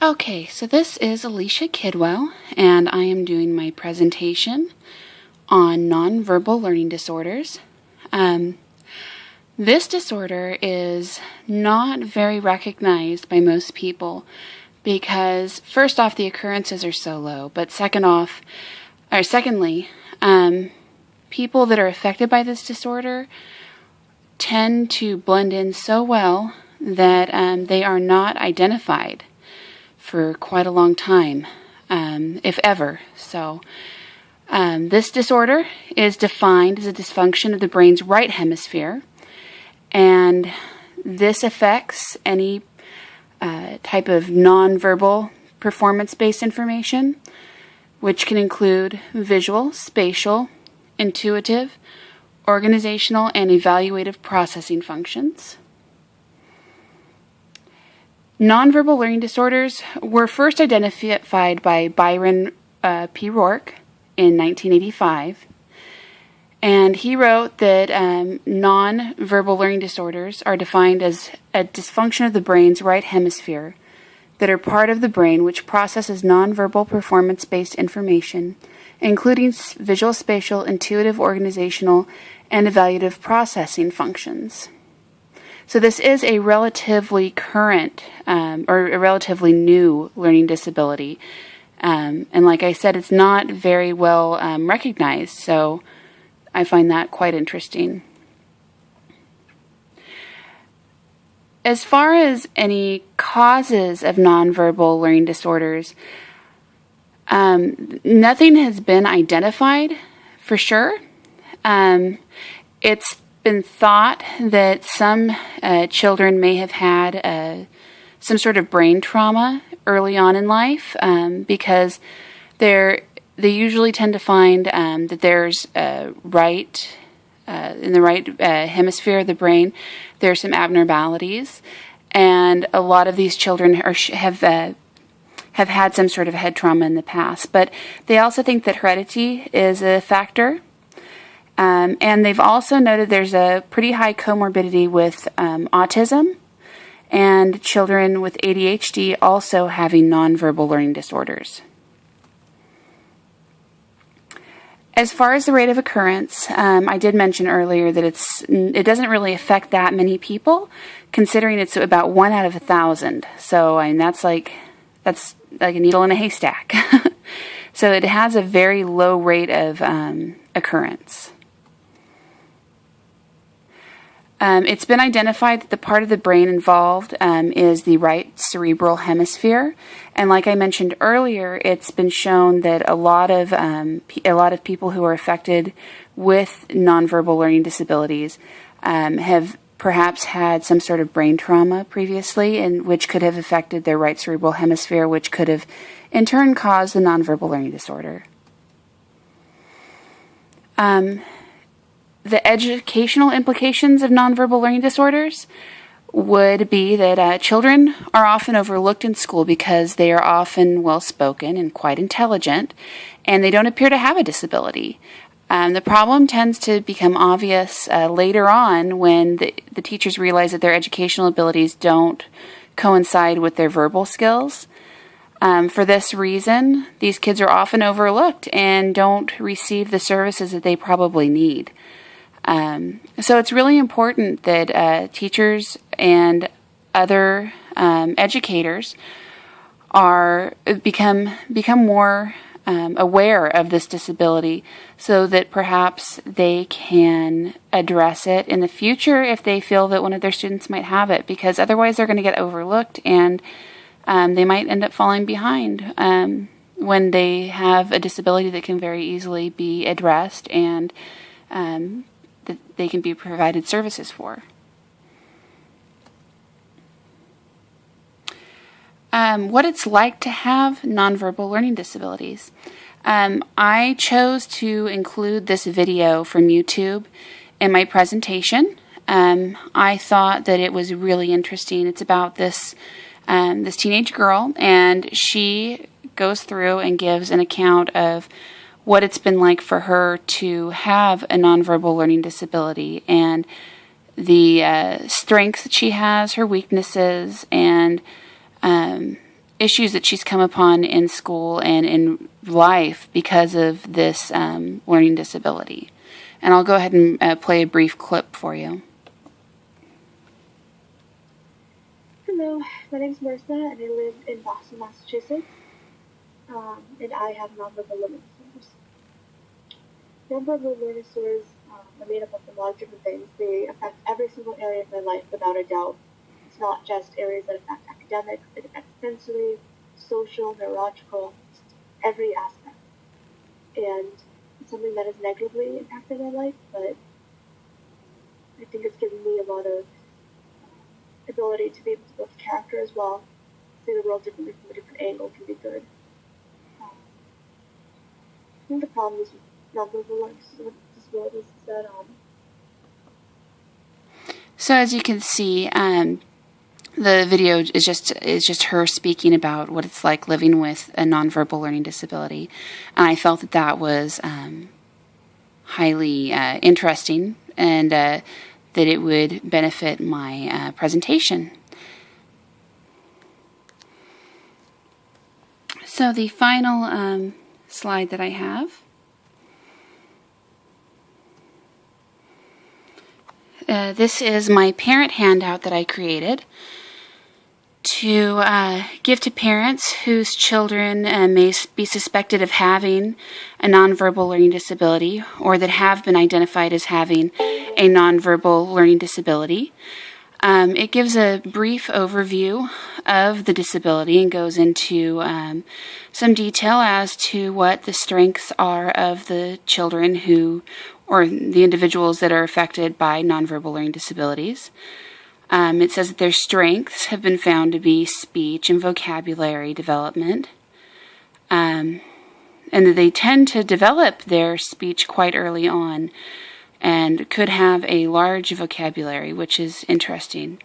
Okay, so this is Alicia Kidwell, and I am doing my presentation on nonverbal learning disorders. This disorder is not very recognized by most people because, first off, the occurrences are so low, but secondly, people that are affected by this disorder tend to blend in so well that they are not identified for quite a long time, if ever. So this disorder is defined as a dysfunction of the brain's right hemisphere, and this affects any type of nonverbal performance-based information, which can include visual, spatial, intuitive, organizational, and evaluative processing functions. Nonverbal learning disorders were first identified by Byron P. Rourke in 1985, and he wrote that nonverbal learning disorders are defined as a dysfunction of the brain's right hemisphere that are part of the brain which processes nonverbal performance-based information, including visual, spatial, intuitive, organizational, and evaluative processing functions. So this is a relatively current or a relatively new learning disability. And like I said, it's not very well recognized, so I find that quite interesting. As far as any causes of nonverbal learning disorders, nothing has been identified for sure. It's been thought that some children may have had some sort of brain trauma early on in life because they usually tend to find that there's in the right hemisphere of the brain there's some abnormalities, and a lot of these children have had some sort of head trauma in the past. But they also think that heredity is a factor. And they've also noted there's a pretty high comorbidity with autism and children with ADHD also having nonverbal learning disorders. As far as the rate of occurrence, I did mention earlier that it doesn't really affect that many people, considering it's about 1 out of 1,000. So that's like a needle in a haystack. So it has a very low rate of occurrence. It's been identified that the part of the brain involved is the right cerebral hemisphere, and like I mentioned earlier, it's been shown that a lot of people who are affected with nonverbal learning disabilities have perhaps had some sort of brain trauma previously, and which could have affected their right cerebral hemisphere, which could have in turn caused the nonverbal learning disorder. The educational implications of nonverbal learning disorders would be that children are often overlooked in school because they are often well-spoken and quite intelligent, and they don't appear to have a disability. The problem tends to become obvious later on when the teachers realize that their educational abilities don't coincide with their verbal skills. For this reason, these kids are often overlooked and don't receive the services that they probably need. So it's really important that teachers and other educators become more aware of this disability, so that perhaps they can address it in the future if they feel that one of their students might have it, because otherwise they're going to get overlooked and they might end up falling behind when they have a disability that can very easily be addressed and that they can be provided services for. What it's like to have nonverbal learning disabilities. I chose to include this video from YouTube in my presentation. I thought that it was really interesting. It's about this teenage girl, and she goes through and gives an account of what it's been like for her to have a nonverbal learning disability, and the strengths that she has, her weaknesses, and issues that she's come upon in school and in life because of this learning disability. And I'll go ahead and play a brief clip for you. Hello, my name is Marissa, and I live in Boston, Massachusetts, and I have nonverbal learning disorders. Nonverbal learning disorders are made up of a lot of different things. They affect every single area of my life without a doubt. It's not just areas that affect academics, it affects sensory, social, neurological, every aspect. And it's something that has negatively impacted my life, but I think it's given me a lot of ability to be able to build character as well, see the world differently from a different angle can be good. I think the problem is with nonverbal learning disabilities is that So as you can see, the video is just her speaking about what it's like living with a nonverbal learning disability, and I felt that was highly interesting, and that it would benefit my presentation. So the final slide that I have this is my parent handout that I created to give to parents whose children may be suspected of having a nonverbal learning disability or that have been identified as having a nonverbal learning disability. It gives a brief overview of the disability and goes into some detail as to what the strengths are of the children or the individuals that are affected by nonverbal learning disabilities. It says that their strengths have been found to be speech and vocabulary development, and that they tend to develop their speech quite early on and could have a large vocabulary, which is interesting.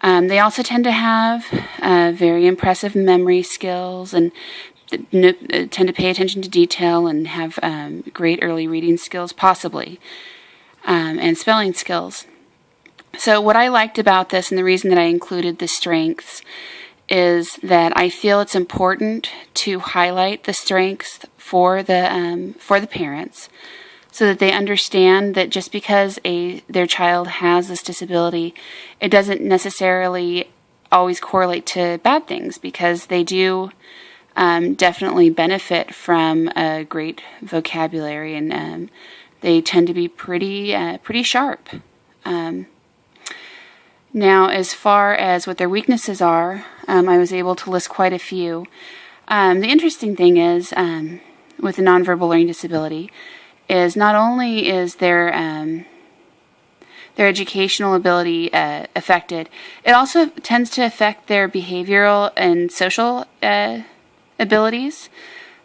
They also tend to have very impressive memory skills and tend to pay attention to detail and have great early reading skills, possibly, and spelling skills. So what I liked about this, and the reason that I included the strengths, is that I feel it's important to highlight the strengths for the parents, so that they understand that just because their child has this disability, it doesn't necessarily always correlate to bad things, because they do definitely benefit from a great vocabulary, and they tend to be pretty sharp. Now, as far as what their weaknesses are, I was able to list quite a few. The interesting thing is, with a nonverbal learning disability, is not only is their educational ability affected, it also tends to affect their behavioral and social abilities.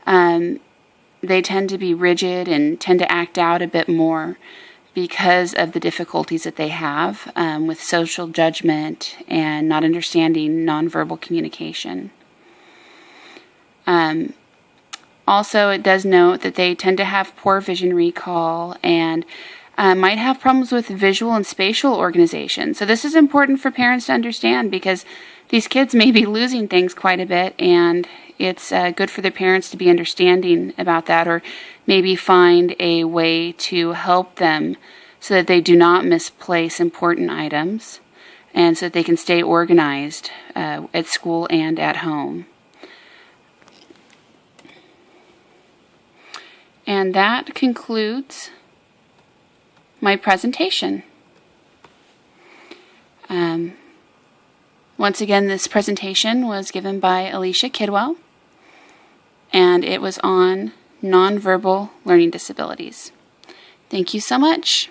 They tend to be rigid and tend to act out a bit more because of the difficulties that they have with social judgment and not understanding nonverbal communication. Also, it does note that they tend to have poor vision recall and might have problems with visual and spatial organization. So this is important for parents to understand, because these kids may be losing things quite a bit, and it's good for their parents to be understanding about that, or maybe find a way to help them so that they do not misplace important items, and so that they can stay organized at school and at home. And that concludes my presentation. Once again, this presentation was given by Alicia Kidwell, and it was on nonverbal learning disabilities. Thank you so much.